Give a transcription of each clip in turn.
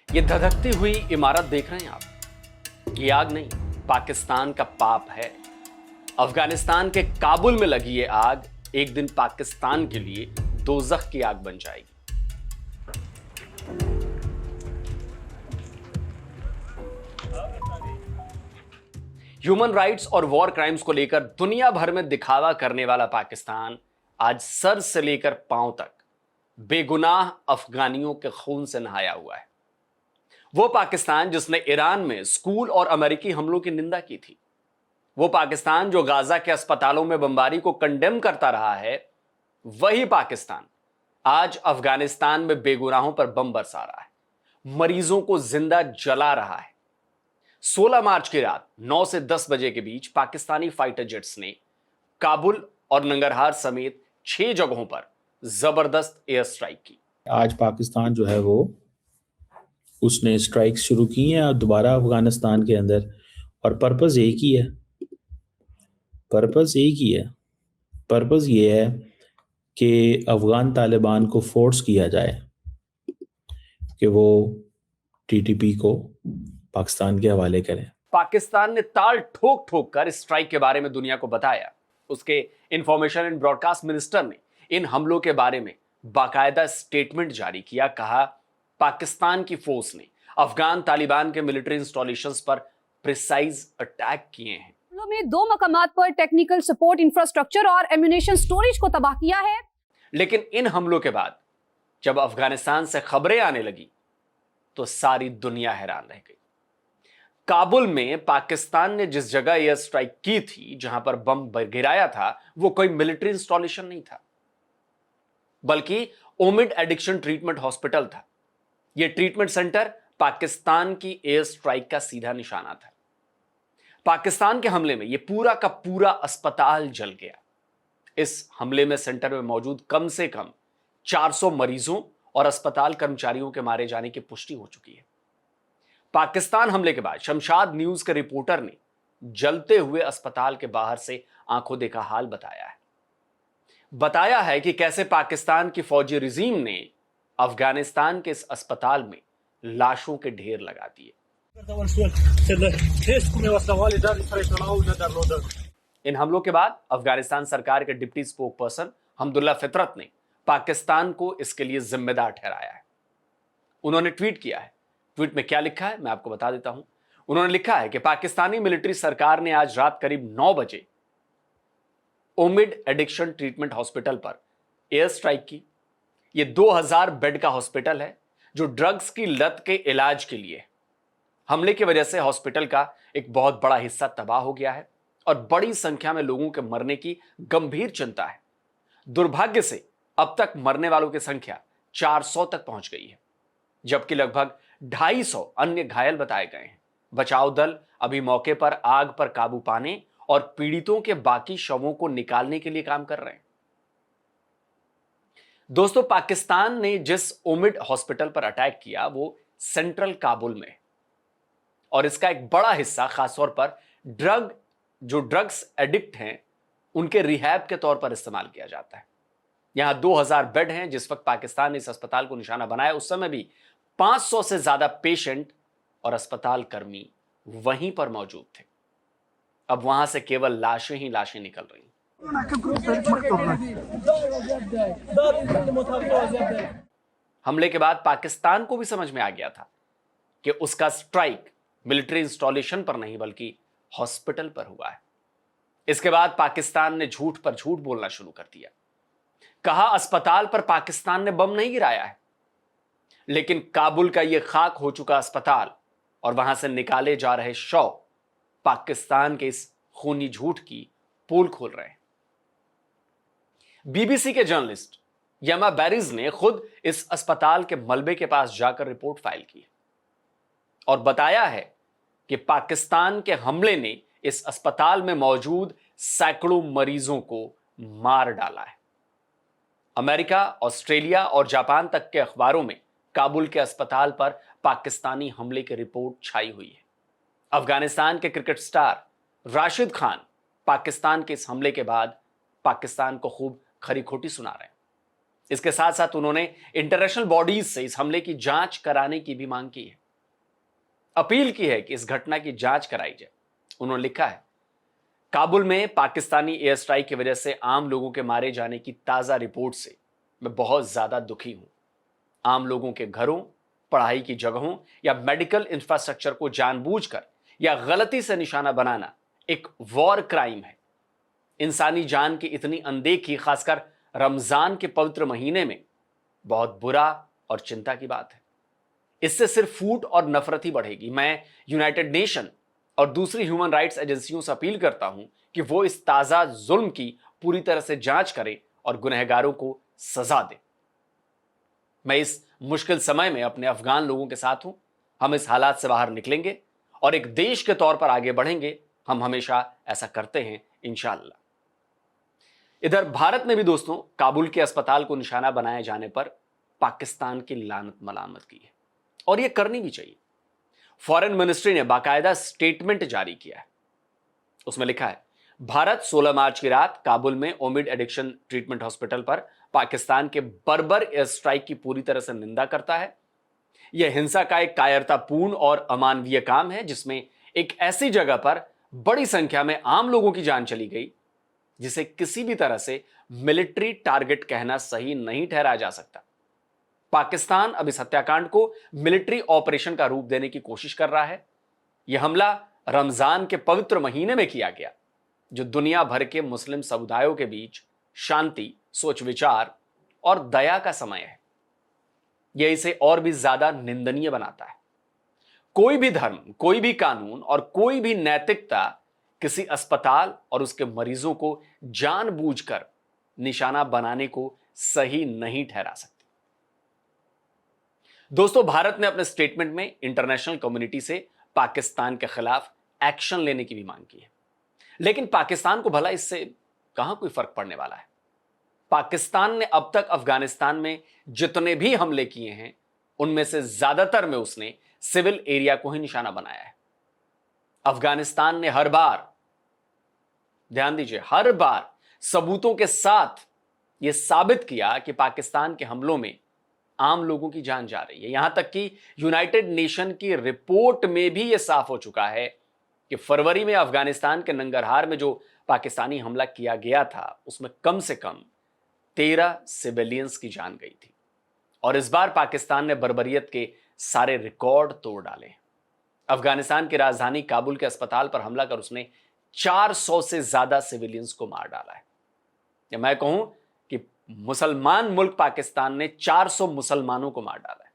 ये धधकती हुई इमारत देख रहे हैं आप? ये आग नहीं, पाकिस्तान का पाप है। अफगानिस्तान के काबुल में लगी ये आग एक दिन पाकिस्तान के लिए दोज़ख की आग बन जाएगी। ह्यूमन राइट्स और वॉर क्राइम्स को लेकर दुनिया भर में दिखावा करने वाला पाकिस्तान आज सर से लेकर पांव तक बेगुनाह अफगानियों के खून से नहाया हुआ है। वो पाकिस्तान जिसने ईरान में स्कूल और अमेरिकी हमलों की निंदा की थी, वो पाकिस्तान जो गाजा के अस्पतालों में बमबारी को कंडेम करता रहा है, वही पाकिस्तान आज अफगानिस्तान में बेगुनाहों पर बम बरसा रहा है, मरीजों को जिंदा जला रहा है। 16 मार्च की रात 9 से 10 बजे के बीच पाकिस्तानी फाइटर जेट्स ने काबुल और नंगरहार समेत 6 जगहों पर जबरदस्त एयर स्ट्राइक की। आज पाकिस्तान जो है वो उसने स्ट्राइक शुरू की हैं दोबारा अफगानिस्तान के अंदर, और पर्पस एक ही है। पर्पस ये है कि अफगान तालिबान को फोर्स किया जाए कि वो टीटीपी को पाकिस्तान के हवाले करें। पाकिस्तान ने ताल ठोक ठोक कर इस स्ट्राइक के बारे में दुनिया को बताया। उसके इंफॉर्मेशन एंड ब्रॉडकास्ट मिनिस्टर ने इन हमलों के बारे में बाकायदा स्टेटमेंट जारी किया। कहा, पाकिस्तान की फोर्स ने अफगान तालिबान के मिलिट्री इंस्टॉलेशंस पर प्रिसाइज अटैक किए हैं। हमलों में 2 मकामात पर टेक्निकल सपोर्ट इंफ्रास्ट्रक्चर और एम्यूनेशन स्टोरेज को तबाह किया है। लेकिन इन हमलों के बाद जब अफगानिस्तान से खबरें आने लगी तो सारी दुनिया हैरान रह गई। काबुल में पाकिस्तान ने जिस जगह एयर स्ट्राइक की थी, जहां पर बम गिराया था, वो कोई मिलिट्री इंस्टॉलेशन नहीं था, बल्कि ओमिड एडिक्शन ट्रीटमेंट हॉस्पिटल था। यह ट्रीटमेंट सेंटर पाकिस्तान की एयर स्ट्राइक का सीधा निशाना था। पाकिस्तान के हमले में यह पूरा का पूरा अस्पताल जल गया। इस हमले में सेंटर में मौजूद कम से कम 400 मरीजों और अस्पताल कर्मचारियों के मारे जाने की पुष्टि हो चुकी है। पाकिस्तान हमले के बाद शमशाद न्यूज के रिपोर्टर ने जलते हुए अस्पताल के बाहर से आंखों देखा हाल बताया है कि कैसे पाकिस्तान की फौजी रिजीम ने अफगानिस्तान के इस अस्पताल में लाशों के ढेर लगा दिए। इन हमलों के बाद अफगानिस्तान सरकार के डिप्टी स्पोक पर्सन हमदुल्ला फितरत ने पाकिस्तान को इसके लिए जिम्मेदार ठहराया है। उन्होंने ट्वीट किया है। ट्वीट में क्या लिखा है मैं आपको बता देता हूं। उन्होंने लिखा है कि पाकिस्तानी मिलिट्री सरकार ने आज रात करीब 9 बजे ओमिड एडिक्शन ट्रीटमेंट हॉस्पिटल पर एयर स्ट्राइक की। यह 2000 बेड का हॉस्पिटल है जो ड्रग्स की लत के इलाज के लिए। हमले की वजह से हॉस्पिटल का एक बहुत बड़ा हिस्सा तबाह हो गया है और बड़ी संख्या में लोगों के मरने की गंभीर चिंता है। दुर्भाग्य से अब तक मरने वालों की संख्या 400 तक पहुंच गई है, जबकि लगभग 250 अन्य घायल बताए गए हैं। बचाव दल अभी मौके पर आग पर काबू पाने और पीड़ितों के बाकी शवों को निकालने के लिए काम कर रहे हैं। दोस्तों, पाकिस्तान ने जिस ओमिड हॉस्पिटल पर अटैक किया वो सेंट्रल काबुल में, और इसका एक बड़ा हिस्सा खासतौर पर ड्रग्स एडिक्ट हैं उनके रिहैब के तौर पर इस्तेमाल किया जाता है। यहां 2000 बेड हैं। जिस वक्त पाकिस्तान ने इस अस्पताल को निशाना बनाया उस समय भी 500 से ज्यादा पेशेंट और अस्पताल कर्मी वहीं पर मौजूद थे। अब वहां से केवल लाशें ही लाशें निकल रही। हमले के बाद पाकिस्तान को भी समझ में आ गया था कि उसका स्ट्राइक मिलिट्री इंस्टॉलेशन पर नहीं बल्कि हॉस्पिटल पर हुआ है। इसके बाद पाकिस्तान ने झूठ पर झूठ बोलना शुरू कर दिया। कहा, अस्पताल पर पाकिस्तान ने बम नहीं गिराया है, लेकिन काबुल का यह खाक हो चुका अस्पताल और वहां से निकाले जा रहे शव पाकिस्तान के इस खूनी झूठ की पोल खोल रहे हैं। बीबीसी के जर्नलिस्ट यमा बैरिज ने खुद इस अस्पताल के मलबे के पास जाकर रिपोर्ट फाइल की और बताया है कि पाकिस्तान के हमले ने इस अस्पताल में मौजूद सैकड़ों मरीजों को मार डाला है। अमेरिका, ऑस्ट्रेलिया और जापान तक के अखबारों में काबुल के अस्पताल पर पाकिस्तानी हमले की रिपोर्ट छाई हुई है। अफगानिस्तान के क्रिकेट स्टार राशिद खान पाकिस्तान के इस हमले के बाद पाकिस्तान को खूब खरी खोटी सुना रहे हैं। इसके साथ साथ उन्होंने इंटरनेशनल बॉडीज से इस हमले की जांच कराने की भी मांग की है। अपील की है कि इस घटना की जांच कराई जाए। उन्होंने लिखा है, काबुल में पाकिस्तानी एयर स्ट्राइक की वजह से आम लोगों के मारे जाने की ताजा रिपोर्ट से मैं बहुत ज्यादा दुखी हूं। आम लोगों के घरों, पढ़ाई की जगहों या मेडिकल इंफ्रास्ट्रक्चर को जानबूझकर या गलती से निशाना बनाना एक वॉर क्राइम है। इंसानी जान की इतनी अनदेखी, खासकर रमजान के पवित्र महीने में, बहुत बुरा और चिंता की बात है। इससे सिर्फ फूट और नफरत ही बढ़ेगी। मैं यूनाइटेड नेशन और दूसरी ह्यूमन राइट्स एजेंसियों से अपील करता हूं कि वो इस ताजा जुल्म की पूरी तरह से जांच करें और गुनहगारों को सजा दें। मैं इस मुश्किल समय में अपने अफगान लोगों के साथ हूं। हम इस हालात से बाहर निकलेंगे और एक देश के तौर पर आगे बढ़ेंगे। हम हमेशा ऐसा करते हैं, इंशाअल्लाह। इधर भारत ने भी दोस्तों काबुल के अस्पताल को निशाना बनाए जाने पर पाकिस्तान की लानत मलामत की है, और यह करनी भी चाहिए। फॉरेन मिनिस्ट्री ने बाकायदा स्टेटमेंट जारी किया है। उसमें लिखा है, भारत 16 मार्च की रात काबुल में ओमिड एडिक्शन ट्रीटमेंट हॉस्पिटल पर पाकिस्तान के बर्बर एयर स्ट्राइक की पूरी तरह से निंदा करता है। यह हिंसा का एक कायरतापूर्ण और अमानवीय काम है, जिसमें एक ऐसी जगह पर बड़ी संख्या में आम लोगों की जान चली गई, जिसे किसी भी तरह से मिलिट्री टारगेट कहना सही नहीं ठहराया जा सकता। पाकिस्तान अब इस हत्याकांड को मिलिट्री ऑपरेशन का रूप देने की कोशिश कर रहा है। यह हमला रमजान के पवित्र महीने में किया गया, जो दुनिया भर के मुस्लिम समुदायों के बीच शांति, सोच विचार और दया का समय है। यह इसे और भी ज्यादा निंदनीय बनाता है। कोई भी धर्म, कोई भी कानून और कोई भी नैतिकता किसी अस्पताल और उसके मरीजों को जानबूझकर निशाना बनाने को सही नहीं ठहरा सकती। दोस्तों, भारत ने अपने स्टेटमेंट में इंटरनेशनल कम्युनिटी से पाकिस्तान के खिलाफ एक्शन लेने की भी मांग की है, लेकिन पाकिस्तान को भला इससे कहां कोई फर्क पड़ने वाला है। पाकिस्तान ने अब तक अफगानिस्तान में जितने भी हमले किए हैं, उनमें से ज्यादातर में उसने सिविल एरिया को ही निशाना बनाया है। अफगानिस्तान ने हर बार, ध्यान दीजिए, हर बार सबूतों के साथ यह साबित किया कि पाकिस्तान के हमलों में आम लोगों की जान जा रही है। यहां तक कि यूनाइटेड नेशन की रिपोर्ट में भी यह साफ हो चुका है कि फरवरी में अफगानिस्तान के नंगरहार में जो पाकिस्तानी हमला किया गया था, उसमें कम से कम 13 सिविलियंस की जान गई थी। और इस बार पाकिस्तान ने बर्बरियत के सारे रिकॉर्ड तोड़ डाले। अफगानिस्तान की राजधानी काबुल के अस्पताल पर हमला कर उसने 400 से ज्यादा सिविलियंस को मार डाला है। या मैं कहूं कि मुसलमान मुल्क पाकिस्तान ने 400 मुसलमानों को मार डाला है।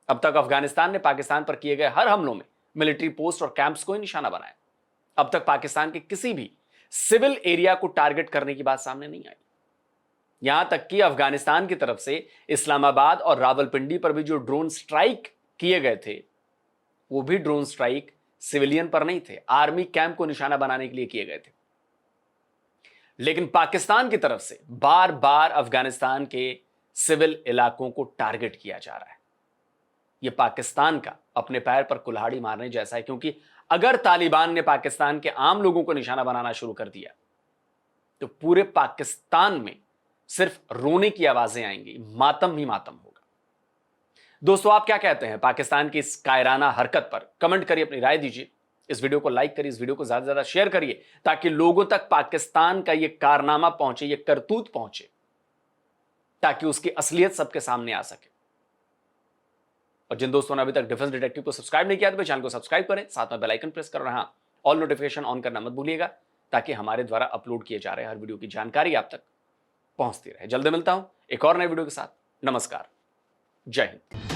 अब तक अफगानिस्तान ने पाकिस्तान पर किए गए हर हमलों में मिलिट्री पोस्ट और कैंप्स को ही निशाना बनाया। अब तक पाकिस्तान के किसी भी सिविल एरिया को टारगेट करने की बात सामने नहीं आई। यहां तक कि अफगानिस्तान की तरफ से इस्लामाबाद और रावलपिंडी पर भी जो ड्रोन स्ट्राइक किए गए थे, वो भी ड्रोन स्ट्राइक सिविलियन पर नहीं थे, आर्मी कैंप को निशाना बनाने के लिए किए गए थे। लेकिन पाकिस्तान की तरफ से बार बार अफगानिस्तान के सिविल इलाकों को टारगेट किया जा रहा है। यह पाकिस्तान का अपने पैर पर कुल्हाड़ी मारने जैसा है, क्योंकि अगर तालिबान ने पाकिस्तान के आम लोगों को निशाना बनाना शुरू कर दिया तो पूरे पाकिस्तान में सिर्फ रोने की आवाजें आएंगी, मातम ही मातम होगा। दोस्तों, आप क्या कहते हैं पाकिस्तान की इस कायराना हरकत पर? कमेंट करिए, अपनी राय दीजिए। इस वीडियो को लाइक करिए, इस वीडियो को ज्यादा से ज्यादा शेयर करिए, ताकि लोगों तक पाकिस्तान का यह कारनामा पहुंचे, यह करतूत पहुंचे, ताकि उसकी असलियत सबके सामने आ सके। और जिन दोस्तों ने अभी तक डिफेंस डिटेक्टिव को सब्सक्राइब नहीं किया तो चैनल को सब्सक्राइब करें, साथ में बेल आइकन प्रेस करें, हां, ऑल नोटिफिकेशन ऑन करना मत भूलिएगा, ताकि हमारे द्वारा अपलोड किए जा रहे हर वीडियो की जानकारी आप तक पहुंचती रहे। जल्दी मिलता हूं एक और नए वीडियो के साथ। नमस्कार, जय हिंद।